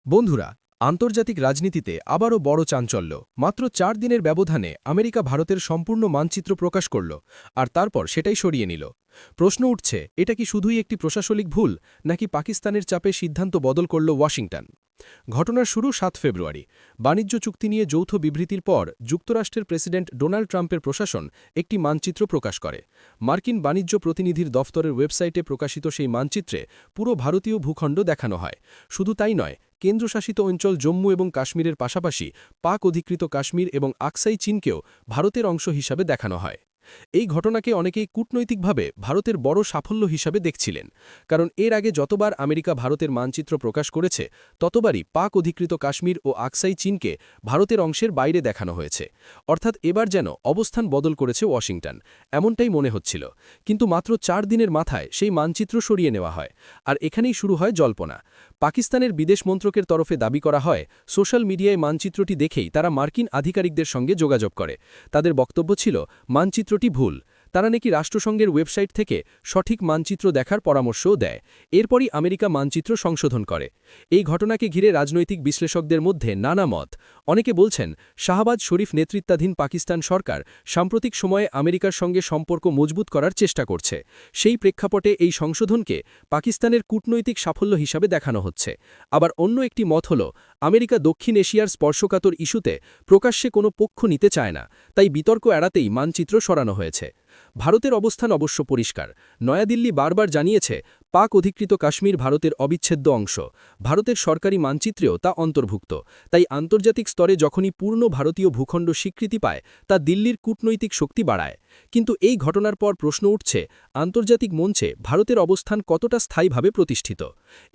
বন্ধুরা, আন্তর্জাতিক রাজনীতিতে আবারও বড় চাঞ্চল্য। মাত্র ৪ দিনের ব্যবধানে আমেরিকা ভারতের সম্পূর্ণ মানচিত্র প্রকাশ করল, আর তারপর সেটাই সরিয়ে নিল। প্রশ্ন উঠছে, এটা কি শুধুই একটি প্রশাসনিক ভুল, নাকি পাকিস্তানের চাপে সিদ্ধান্ত বদল করল ওয়াশিংটন? ঘটনার শুরু ৭ ফেব্রুয়ারি। বাণিজ্য চুক্তি নিয়ে যৌথ বিবৃতির পর যুক্তরাষ্ট্রের প্রেসিডেন্ট ডোনাল্ড ট্রাম্পের প্রশাসন একটি মানচিত্র প্রকাশ করে। মার্কিন বাণিজ্য প্রতিনিধির দফতরের ওয়েবসাইটে প্রকাশিত সেই মানচিত্রে পুরো ভারতীয় ভূখণ্ড দেখানো হয়। শুধু তাই নয়, কেন্দ্রশাসিত অঞ্চল জম্মু এবং কাশ্মীরের পাশাপাশি পাক অধিকৃত কাশ্মীর এবং আকসাই চীনকেও ভারতের অংশ হিসাবে দেখানো হয়। এই ঘটনাকে অনেকেই কূটনৈতিকভাবে ভারতের বড় সাফল্য হিসাবে দেখছিলেন, কারণ এর আগে যতবার আমেরিকা ভারতের মানচিত্র প্রকাশ করেছে ততবারই পাক অধিকৃত কাশ্মীর ও আকসাই চীনকে ভারতের অংশের বাইরে দেখানো হয়েছে। অর্থাৎ এবার যেন অবস্থান বদল করেছে ওয়াশিংটন, এমনটাই মনে হচ্ছিল। কিন্তু মাত্র ৪ দিনের মাথায় সেই মানচিত্র সরিয়ে নেওয়া হয়, আর এখানেই শুরু হয় জল্পনা। পাকিস্তানের বিদেশ মন্ত্রকের তরফে দাবি করা হয়, সোশ্যাল মিডিয়ায় মানচিত্রটি দেখেই তারা মার্কিন আধিকারিকদের সঙ্গে যোগাযোগ করে। তাদের বক্তব্য ছিল, মানচিত্রটি ভুল। তারা নাকি রাষ্ট্রসংঘের ওয়েবসাইট থেকে সঠিক মানচিত্র দেখার পরামর্শও দেয়। এরপরই আমেরিকা মানচিত্র সংশোধন করে। এই ঘটনাকে ঘিরে রাজনৈতিক বিশ্লেষকদের মধ্যে নানা মত। অনেকে বলছেন, শাহবাজ শরীফ নেতৃত্বাধীন পাকিস্তান সরকার সাম্প্রতিক সময়ে আমেরিকার সঙ্গে সম্পর্ক মজবুত করার চেষ্টা করছে। সেই প্রেক্ষাপটে এই সংশোধনকে পাকিস্তানের কূটনৈতিক সাফল্য হিসাবে দেখানো হচ্ছে। আবার অন্য একটি মত হল, আমেরিকা দক্ষিণ এশিয়ার স্পর্শকাতর ইস্যুতে প্রকাশ্যে কোনো পক্ষ নিতে চায় না, তাই বিতর্ক এড়াতেই মানচিত্র সরানো হয়েছে। ভারতের অবস্থান অবশ্য পরিষ্কার। নয়াদিল্লি বারবার জানিয়েছে, পাক অধিকৃত কাশ্মীর ভারতের অবিচ্ছেদ্য অংশ। ভারতের সরকারি মানচিত্রেও তা অন্তর্ভুক্ত। তাই আন্তর্জাতিক স্তরে যখনই পূর্ণ ভারতীয় ভূখণ্ড স্বীকৃতি পায়, তা দিল্লির কূটনৈতিক শক্তি বাড়ায়। কিন্তু এই ঘটনার পর প্রশ্ন উঠছে, আন্তর্জাতিক মঞ্চে ভারতের অবস্থান কতটা স্থায়ীভাবে প্রতিষ্ঠিত?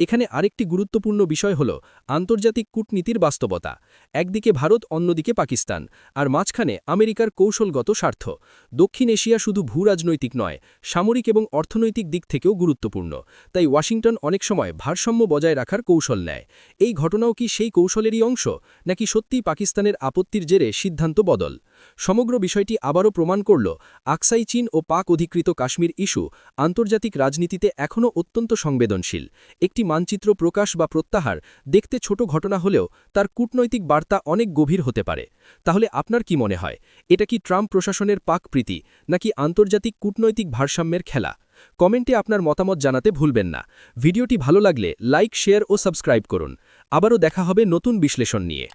এখানে আরেকটি গুরুত্বপূর্ণ বিষয় হল আন্তর্জাতিক কূটনীতির বাস্তবতা। একদিকে ভারত, অন্যদিকে পাকিস্তান, আর মাঝখানে আমেরিকার কৌশলগত স্বার্থ। দক্ষিণ এশিয়া শুধু ভূরাজনৈতিক নয়, সামরিক এবং অর্থনৈতিক দিক থেকেও গুরুত্বপূর্ণ। তাই ওয়াশিংটন অনেক সময় ভারসাম্য বজায় রাখার কৌশল নেয়। এই ঘটনাও কি সেই কৌশলেরই অংশ, নাকি সত্যিই পাকিস্তানের আপত্তির জেরে সিদ্ধান্ত বদল? সমগ্র বিষয়টি আবারও প্রমাণ করল, আকসাই চীন ও পাক অধিকৃত কাশ্মীর ইস্যু আন্তর্জাতিক রাজনীতিতে এখনও অত্যন্ত সংবেদনশীল। একটি মানচিত্র প্রকাশ বা প্রত্যাহার দেখতে ছোট ঘটনা হলেও তার কূটনৈতিক বার্তা অনেক গভীর হতে পারে। তাহলে আপনার কি মনে হয়, এটা কি ট্রাম্প প্রশাসনের পাক প্রীতি, নাকি আন্তর্জাতিক কূটনৈতিক ভারসাম্যের খেলা? কমেন্টে আপনার মতামত জানাতে ভুলবেন না। ভিডিওটি ভালো লাগলে লাইক, শেয়ার ও সাবস্ক্রাইব করুন। আবারও দেখা হবে নতুন বিশ্লেষণ নিয়ে।